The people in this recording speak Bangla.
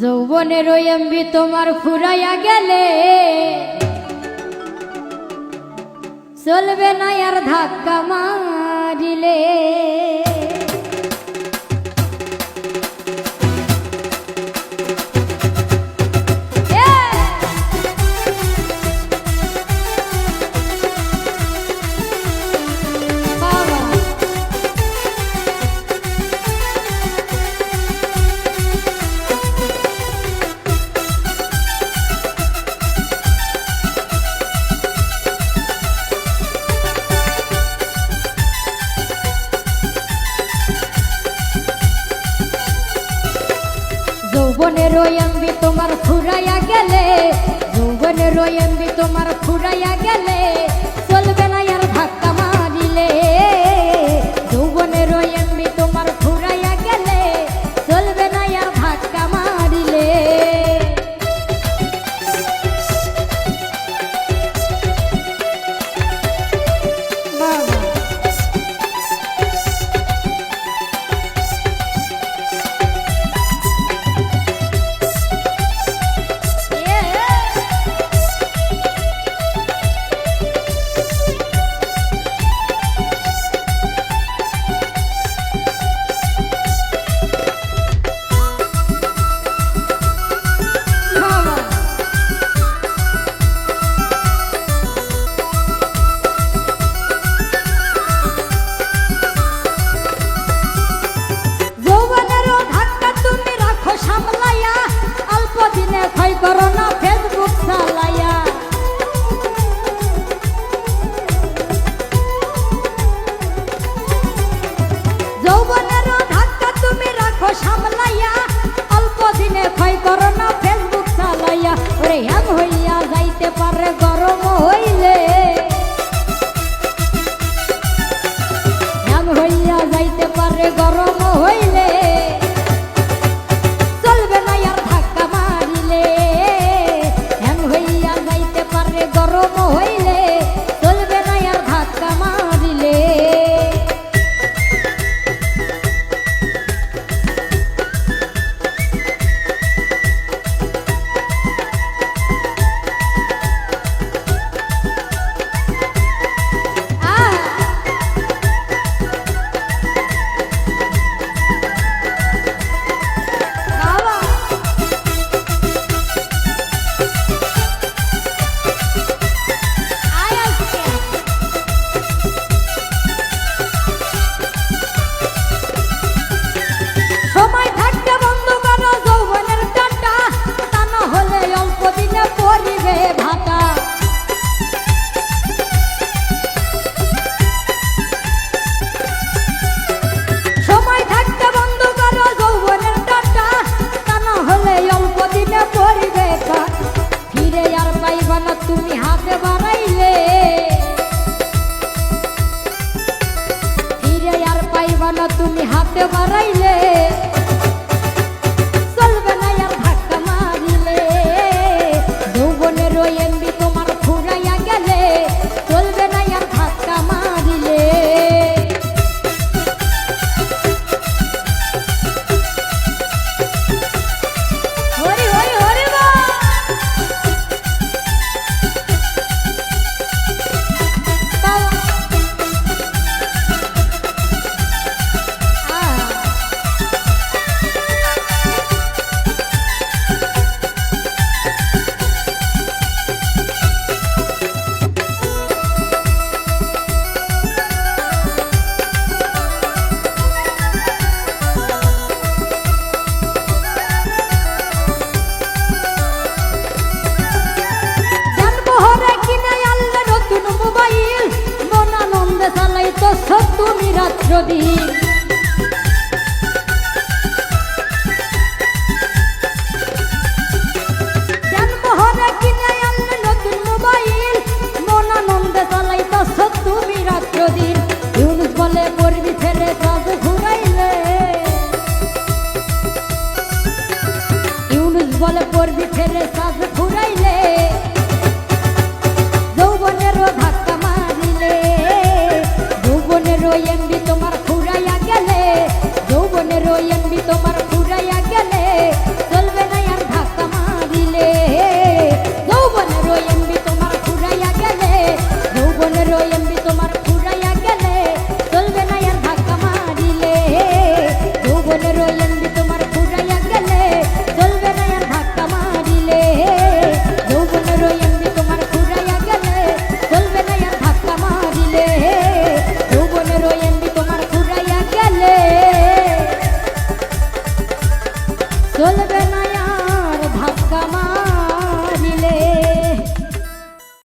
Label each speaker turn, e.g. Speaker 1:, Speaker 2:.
Speaker 1: যৌবনের এমবি তোমার ফুরাইয়া গেলে চলবে না আর ধাক্কা মারিলে। যৌবনের এমবি তোমার ফুরাইয়া গেলে, যৌবনের এমবি তোমার ফুরাইয়া গেলে চলবে না আর ধাক্কা মারিলে। যৌবনের এমবি তোমার ফুরাইয়া গেলে চলবে না আর ধাক্কা মারিলে। করোনা ফেসবুক চালাইয়া যৌবনের ধাক্কা তুমি রাখো সামলাইয়া, অল্প দিনে ক্ষয় করোনা ফেসবুক চালাইয়া। ওরে হ্যাং হইয়া যাইতে পারে গরম হইলে, হ্যাং হইয়া যাইতে পারে গরম হইলে চলবে না আর ধাক্কা মারিলে। গরম হইলে চলবে না আর ধাক্কা মারিলে। তুমি হাতে বাড়াইলে ফিরে আর পাইবা না, তুমি হাতে বাড়াইলে চলবে না আর ধাক্কা মারিলে। যৌবনের এমবি তোমার ফুরাইয়া গেলে চলবে না আর ধাক্কা মারিলে। তুমি রাত্রদিন জন্মহরে কিনে আনলে নতুন মোবাইল, মন আনন্দে চালাইতেছ তুমি রাত্রদিন। ইউনুস বলে করবি ফেরে কাজ ঘুরাইলে, ইউনুস বলে করবি ফেরে কাজ ঘুরাইলে যৌবনের ধাক্কা মারিলে। যৌবনের এমবি